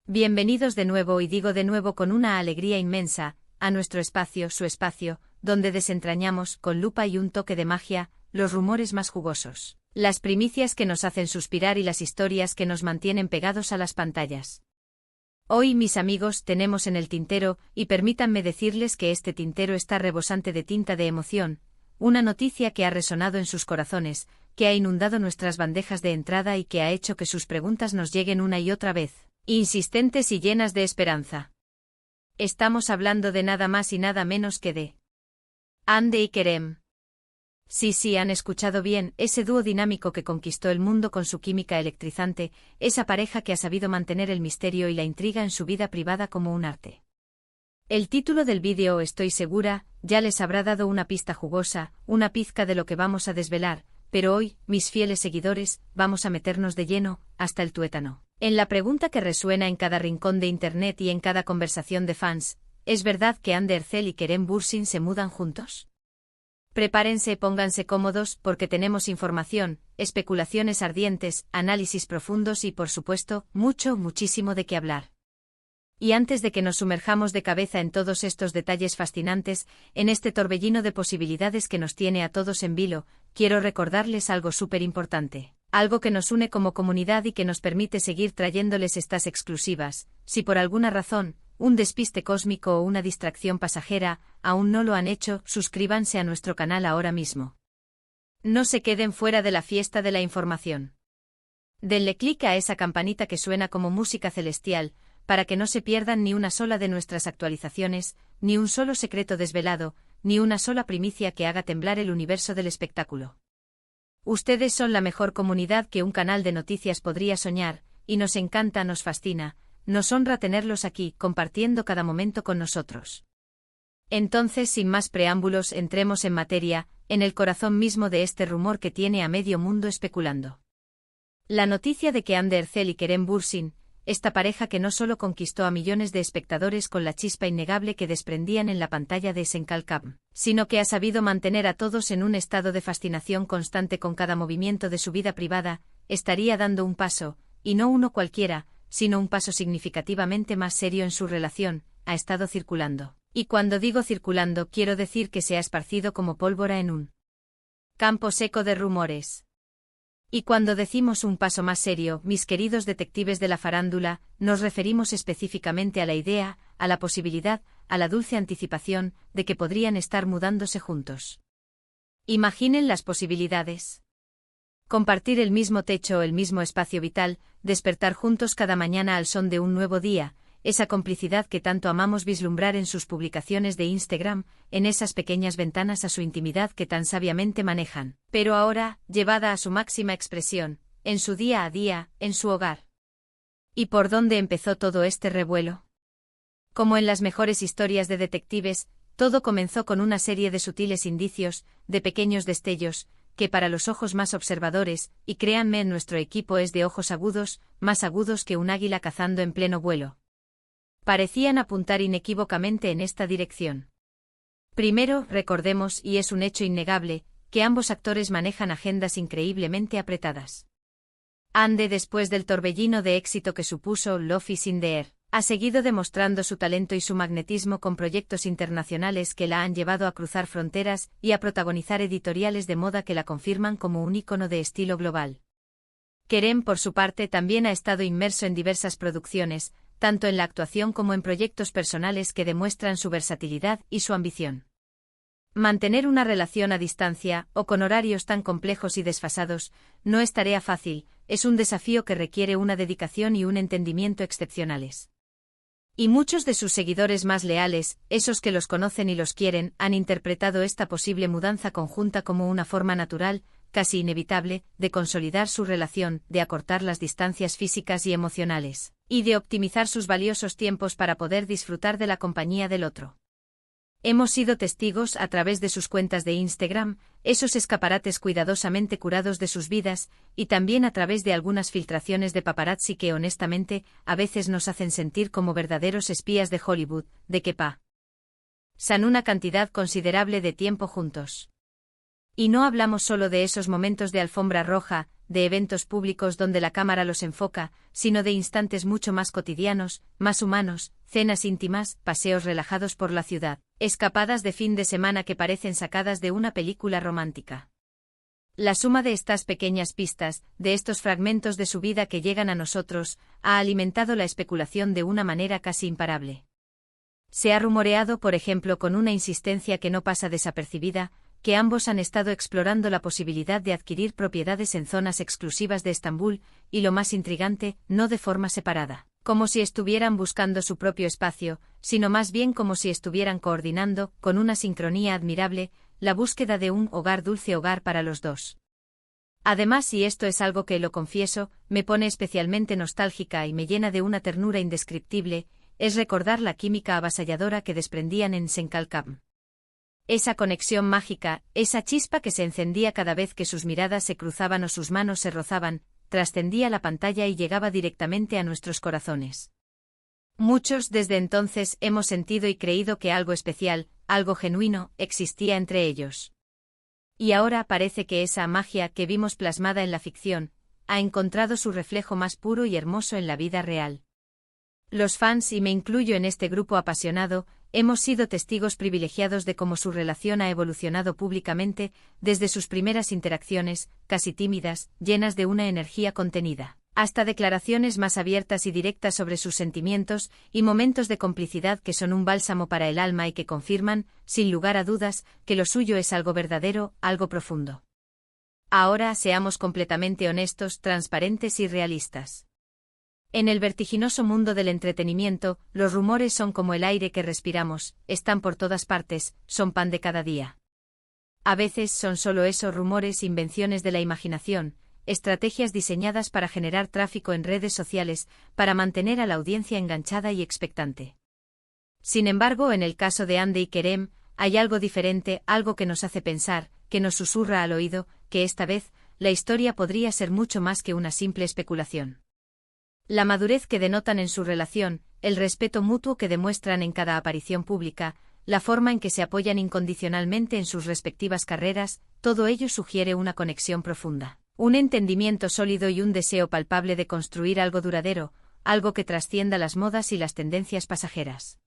Bienvenidos de nuevo y digo de nuevo con una alegría inmensa, a nuestro espacio, su espacio, donde desentrañamos, con lupa y un toque de magia, los rumores más jugosos, las primicias que nos hacen suspirar y las historias que nos mantienen pegados a las pantallas. Hoy, mis amigos, tenemos en el tintero, y permítanme decirles que este tintero está rebosante de tinta de emoción, una noticia que ha resonado en sus corazones, que ha inundado nuestras bandejas de entrada y que ha hecho que sus preguntas nos lleguen una y otra vez, insistentes y llenas de esperanza. Estamos hablando de nada más y nada menos que de Hande y Kerem. Sí, han escuchado bien, ese dúo dinámico que conquistó el mundo con su química electrizante, esa pareja que ha sabido mantener el misterio y la intriga en su vida privada como un arte. El título del vídeo, estoy segura, ya les habrá dado una pista jugosa, una pizca de lo que vamos a desvelar, pero hoy, mis fieles seguidores, vamos a meternos de lleno, hasta el tuétano, en la pregunta que resuena en cada rincón de internet y en cada conversación de fans: ¿es verdad que Hande Erçel y Kerem Bürsin se mudan juntos? Prepárense, pónganse cómodos, porque tenemos información, especulaciones ardientes, análisis profundos y, por supuesto, muchísimo de qué hablar. Y antes de que nos sumerjamos de cabeza en todos estos detalles fascinantes, en este torbellino de posibilidades que nos tiene a todos en vilo, quiero recordarles algo súper importante, algo que nos une como comunidad y que nos permite seguir trayéndoles estas exclusivas. Si por alguna razón, un despiste cósmico o una distracción pasajera, aún no lo han hecho, suscríbanse a nuestro canal ahora mismo. No se queden fuera de la fiesta de la información. Denle clic a esa campanita que suena como música celestial, para que no se pierdan ni una sola de nuestras actualizaciones, ni un solo secreto desvelado, ni una sola primicia que haga temblar el universo del espectáculo. Ustedes son la mejor comunidad que un canal de noticias podría soñar, y nos encanta, nos fascina, nos honra tenerlos aquí, compartiendo cada momento con nosotros. Entonces, sin más preámbulos, entremos en materia, en el corazón mismo de este rumor que tiene a medio mundo especulando. La noticia de que Hande Erçel y Kerem Bürsin, esta pareja que no solo conquistó a millones de espectadores con la chispa innegable que desprendían en la pantalla de Senkalkam, sino que ha sabido mantener a todos en un estado de fascinación constante con cada movimiento de su vida privada, estaría dando un paso, y no uno cualquiera, sino un paso significativamente más serio en su relación, ha estado circulando. Y cuando digo circulando, quiero decir que se ha esparcido como pólvora en un campo seco de rumores. Y cuando decimos un paso más serio, mis queridos detectives de la farándula, nos referimos específicamente a la idea, a la posibilidad, a la dulce anticipación, de que podrían estar mudándose juntos. Imaginen las posibilidades. Compartir el mismo techo o el mismo espacio vital, despertar juntos cada mañana al son de un nuevo día, esa complicidad que tanto amamos vislumbrar en sus publicaciones de Instagram, en esas pequeñas ventanas a su intimidad que tan sabiamente manejan, pero ahora, llevada a su máxima expresión, en su día a día, en su hogar. ¿Y por dónde empezó todo este revuelo? Como en las mejores historias de detectives, todo comenzó con una serie de sutiles indicios, de pequeños destellos, que para los ojos más observadores, y créanme, en nuestro equipo es de ojos agudos, más agudos que un águila cazando en pleno vuelo, parecían apuntar inequívocamente en esta dirección. Primero, recordemos, y es un hecho innegable, que ambos actores manejan agendas increíblemente apretadas. Hande, después del torbellino de éxito que supuso Love is in the Air, ha seguido demostrando su talento y su magnetismo con proyectos internacionales que la han llevado a cruzar fronteras y a protagonizar editoriales de moda que la confirman como un ícono de estilo global. Kerem, por su parte, también ha estado inmerso en diversas producciones, tanto en la actuación como en proyectos personales que demuestran su versatilidad y su ambición. Mantener una relación a distancia, o con horarios tan complejos y desfasados, no es tarea fácil, es un desafío que requiere una dedicación y un entendimiento excepcionales. Y muchos de sus seguidores más leales, esos que los conocen y los quieren, han interpretado esta posible mudanza conjunta como una forma natural, casi inevitable, de consolidar su relación, de acortar las distancias físicas y emocionales, y de optimizar sus valiosos tiempos para poder disfrutar de la compañía del otro. Hemos sido testigos, a través de sus cuentas de Instagram, esos escaparates cuidadosamente curados de sus vidas, y también a través de algunas filtraciones de paparazzi que honestamente, a veces nos hacen sentir como verdaderos espías de Hollywood, de que pasan una cantidad considerable de tiempo juntos. Y no hablamos solo de esos momentos de alfombra roja, de eventos públicos donde la cámara los enfoca, sino de instantes mucho más cotidianos, más humanos, cenas íntimas, paseos relajados por la ciudad, escapadas de fin de semana que parecen sacadas de una película romántica. La suma de estas pequeñas pistas, de estos fragmentos de su vida que llegan a nosotros, ha alimentado la especulación de una manera casi imparable. Se ha rumoreado, por ejemplo, con una insistencia que no pasa desapercibida, que ambos han estado explorando la posibilidad de adquirir propiedades en zonas exclusivas de Estambul, y lo más intrigante, no de forma separada, como si estuvieran buscando su propio espacio, sino más bien como si estuvieran coordinando, con una sincronía admirable, la búsqueda de un dulce hogar para los dos. Además, y esto es algo que, lo confieso, me pone especialmente nostálgica y me llena de una ternura indescriptible, es recordar la química avasalladora que desprendían en Senkalkam. Esa conexión mágica, esa chispa que se encendía cada vez que sus miradas se cruzaban o sus manos se rozaban, trascendía la pantalla y llegaba directamente a nuestros corazones. Muchos desde entonces hemos sentido y creído que algo especial, algo genuino, existía entre ellos. Y ahora parece que esa magia que vimos plasmada en la ficción, ha encontrado su reflejo más puro y hermoso en la vida real. Los fans, y me incluyo en este grupo apasionado, hemos sido testigos privilegiados de cómo su relación ha evolucionado públicamente, desde sus primeras interacciones, casi tímidas, llenas de una energía contenida, hasta declaraciones más abiertas y directas sobre sus sentimientos, y momentos de complicidad que son un bálsamo para el alma y que confirman, sin lugar a dudas, que lo suyo es algo verdadero, algo profundo. Ahora seamos completamente honestos, transparentes y realistas. En el vertiginoso mundo del entretenimiento, los rumores son como el aire que respiramos, están por todas partes, son pan de cada día. A veces son solo esos rumores, invenciones de la imaginación, estrategias diseñadas para generar tráfico en redes sociales, para mantener a la audiencia enganchada y expectante. Sin embargo, en el caso de Hande y Kerem, hay algo diferente, algo que nos hace pensar, que nos susurra al oído, que esta vez, la historia podría ser mucho más que una simple especulación. La madurez que denotan en su relación, el respeto mutuo que demuestran en cada aparición pública, la forma en que se apoyan incondicionalmente en sus respectivas carreras, todo ello sugiere una conexión profunda, un entendimiento sólido y un deseo palpable de construir algo duradero, algo que trascienda las modas y las tendencias pasajeras.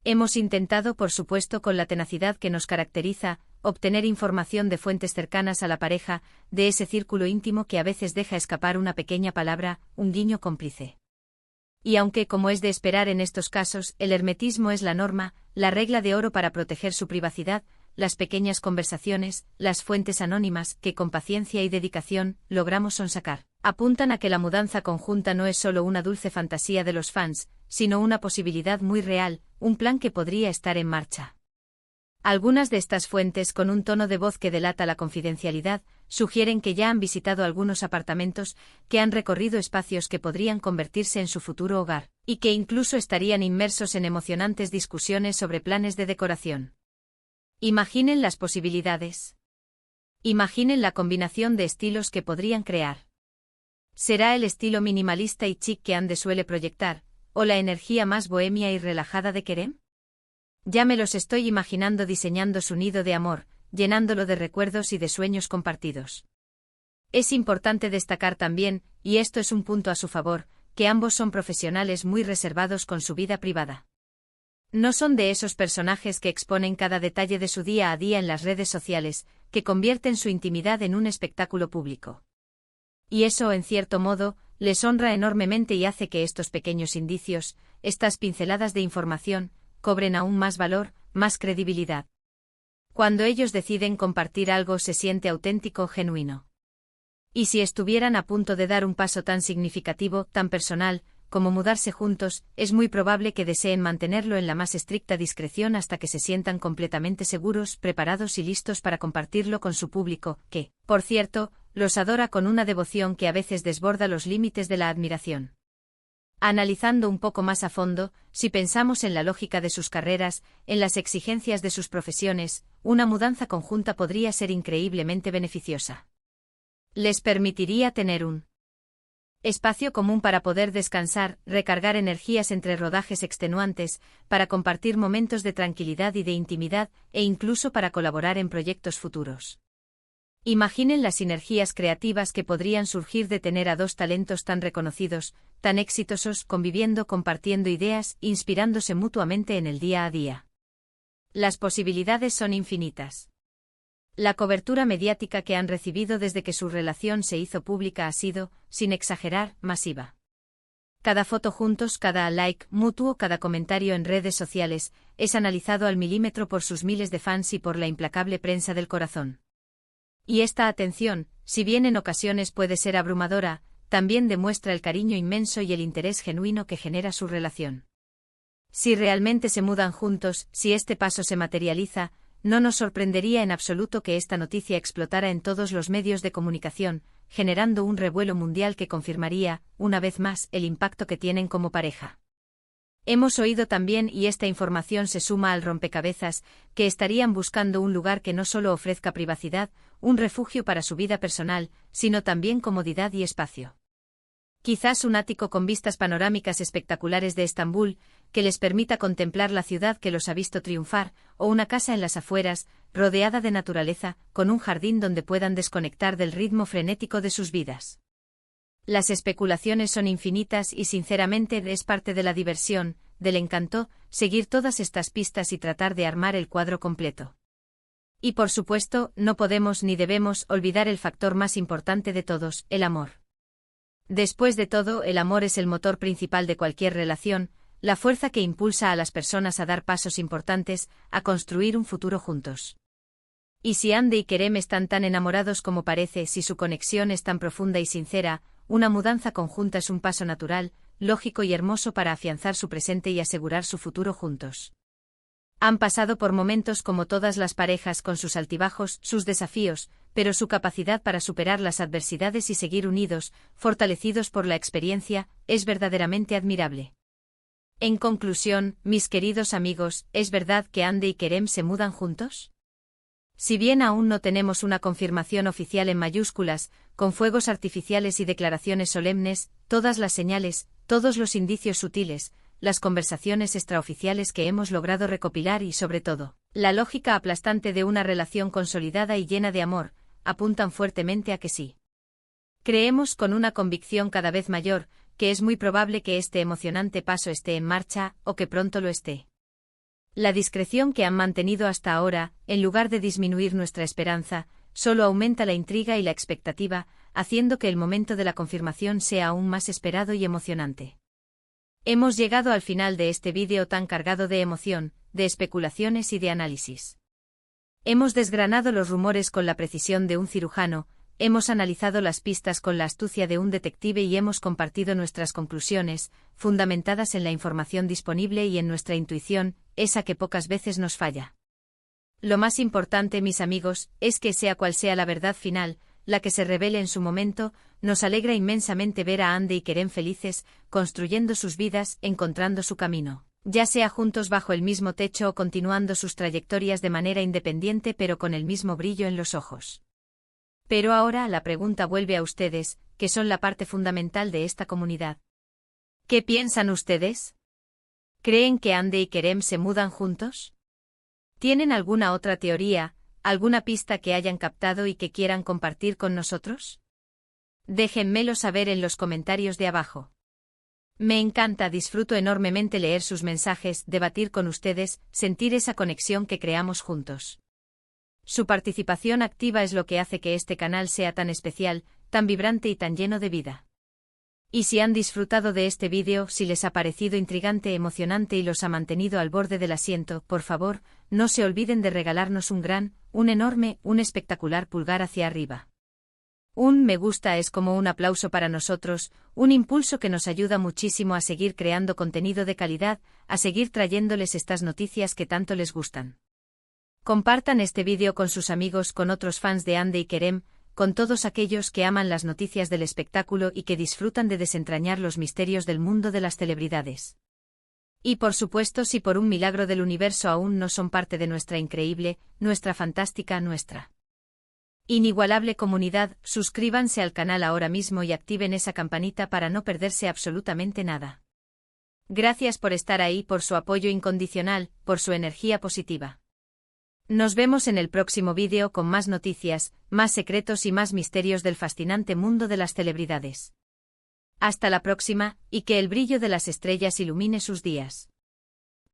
Hemos intentado, por supuesto, con la tenacidad que nos caracteriza, obtener información de fuentes cercanas a la pareja, de ese círculo íntimo que a veces deja escapar una pequeña palabra, un guiño cómplice. Y aunque, como es de esperar en estos casos, el hermetismo es la norma, la regla de oro para proteger su privacidad, las pequeñas conversaciones, las fuentes anónimas, que con paciencia y dedicación, logramos sonsacar, apuntan a que la mudanza conjunta no es solo una dulce fantasía de los fans, sino una posibilidad muy real, un plan que podría estar en marcha. Algunas de estas fuentes, con un tono de voz que delata la confidencialidad, sugieren que ya han visitado algunos apartamentos, que han recorrido espacios que podrían convertirse en su futuro hogar, y que incluso estarían inmersos en emocionantes discusiones sobre planes de decoración. Imaginen las posibilidades. Imaginen la combinación de estilos que podrían crear. ¿Será el estilo minimalista y chic que Hande suele proyectar, o la energía más bohemia y relajada de Kerem? Ya me los estoy imaginando diseñando su nido de amor, llenándolo de recuerdos y de sueños compartidos. Es importante destacar también, y esto es un punto a su favor, que ambos son profesionales muy reservados con su vida privada. No son de esos personajes que exponen cada detalle de su día a día en las redes sociales, que convierten su intimidad en un espectáculo público. Y eso, en cierto modo, les honra enormemente y hace que estos pequeños indicios, estas pinceladas de información, cobren aún más valor, más credibilidad. Cuando ellos deciden compartir algo se siente auténtico, genuino. Y si estuvieran a punto de dar un paso tan significativo, tan personal, como mudarse juntos, es muy probable que deseen mantenerlo en la más estricta discreción hasta que se sientan completamente seguros, preparados y listos para compartirlo con su público, que, por cierto, los adora con una devoción que a veces desborda los límites de la admiración. Analizando un poco más a fondo, si pensamos en la lógica de sus carreras, en las exigencias de sus profesiones, una mudanza conjunta podría ser increíblemente beneficiosa. Les permitiría tener un espacio común para poder descansar, recargar energías entre rodajes extenuantes, para compartir momentos de tranquilidad y de intimidad, e incluso para colaborar en proyectos futuros. Imaginen las sinergias creativas que podrían surgir de tener a dos talentos tan reconocidos, tan exitosos, conviviendo, compartiendo ideas, inspirándose mutuamente en el día a día. Las posibilidades son infinitas. La cobertura mediática que han recibido desde que su relación se hizo pública ha sido, sin exagerar, masiva. Cada foto juntos, cada like mutuo, cada comentario en redes sociales, es analizado al milímetro por sus miles de fans y por la implacable prensa del corazón. Y esta atención, si bien en ocasiones puede ser abrumadora, también demuestra el cariño inmenso y el interés genuino que genera su relación. Si realmente se mudan juntos, si este paso se materializa, no nos sorprendería en absoluto que esta noticia explotara en todos los medios de comunicación, generando un revuelo mundial que confirmaría, una vez más, el impacto que tienen como pareja. Hemos oído también, y esta información se suma al rompecabezas, que estarían buscando un lugar que no solo ofrezca privacidad, un refugio para su vida personal, sino también comodidad y espacio. Quizás un ático con vistas panorámicas espectaculares de Estambul, que les permita contemplar la ciudad que los ha visto triunfar, o una casa en las afueras, rodeada de naturaleza, con un jardín donde puedan desconectar del ritmo frenético de sus vidas. Las especulaciones son infinitas y sinceramente es parte de la diversión, del encanto, seguir todas estas pistas y tratar de armar el cuadro completo. Y por supuesto, no podemos ni debemos olvidar el factor más importante de todos, el amor. Después de todo, el amor es el motor principal de cualquier relación, la fuerza que impulsa a las personas a dar pasos importantes, a construir un futuro juntos. Y si Andy y Kerem están tan enamorados como parece, si su conexión es tan profunda y sincera, una mudanza conjunta es un paso natural, lógico y hermoso para afianzar su presente y asegurar su futuro juntos. Han pasado por momentos como todas las parejas, con sus altibajos, sus desafíos, pero su capacidad para superar las adversidades y seguir unidos, fortalecidos por la experiencia, es verdaderamente admirable. En conclusión, mis queridos amigos, ¿es verdad que Andy y Kerem se mudan juntos? Si bien aún no tenemos una confirmación oficial en mayúsculas, con fuegos artificiales y declaraciones solemnes, todas las señales, todos los indicios sutiles, las conversaciones extraoficiales que hemos logrado recopilar y, sobre todo, la lógica aplastante de una relación consolidada y llena de amor, apuntan fuertemente a que sí. Creemos con una convicción cada vez mayor, que es muy probable que este emocionante paso esté en marcha, o que pronto lo esté. La discreción que han mantenido hasta ahora, en lugar de disminuir nuestra esperanza, solo aumenta la intriga y la expectativa, haciendo que el momento de la confirmación sea aún más esperado y emocionante. Hemos llegado al final de este vídeo tan cargado de emoción, de especulaciones y de análisis. Hemos desgranado los rumores con la precisión de un cirujano, hemos analizado las pistas con la astucia de un detective y hemos compartido nuestras conclusiones, fundamentadas en la información disponible y en nuestra intuición, esa que pocas veces nos falla. Lo más importante, mis amigos, es que sea cual sea la verdad final, la que se revele en su momento, nos alegra inmensamente ver a Andy y Kerem felices, construyendo sus vidas, encontrando su camino, ya sea juntos bajo el mismo techo o continuando sus trayectorias de manera independiente pero con el mismo brillo en los ojos. Pero ahora la pregunta vuelve a ustedes, que son la parte fundamental de esta comunidad. ¿Qué piensan ustedes? ¿Creen que Andy y Kerem se mudan juntos? ¿Tienen alguna otra teoría, alguna pista que hayan captado y que quieran compartir con nosotros? Déjenmelo saber en los comentarios de abajo. Me encanta, disfruto enormemente leer sus mensajes, debatir con ustedes, sentir esa conexión que creamos juntos. Su participación activa es lo que hace que este canal sea tan especial, tan vibrante y tan lleno de vida. Y si han disfrutado de este vídeo, si les ha parecido intrigante, emocionante y los ha mantenido al borde del asiento, por favor, no se olviden de regalarnos un gran, un enorme, un espectacular pulgar hacia arriba. Un me gusta es como un aplauso para nosotros, un impulso que nos ayuda muchísimo a seguir creando contenido de calidad, a seguir trayéndoles estas noticias que tanto les gustan. Compartan este vídeo con sus amigos, con otros fans de Andy y Kerem, con todos aquellos que aman las noticias del espectáculo y que disfrutan de desentrañar los misterios del mundo de las celebridades. Y por supuesto, si por un milagro del universo aún no son parte de nuestra increíble, nuestra fantástica, nuestra inigualable comunidad, suscríbanse al canal ahora mismo y activen esa campanita para no perderse absolutamente nada. Gracias por estar ahí, por su apoyo incondicional, por su energía positiva. Nos vemos en el próximo vídeo con más noticias, más secretos y más misterios del fascinante mundo de las celebridades. Hasta la próxima, y que el brillo de las estrellas ilumine sus días.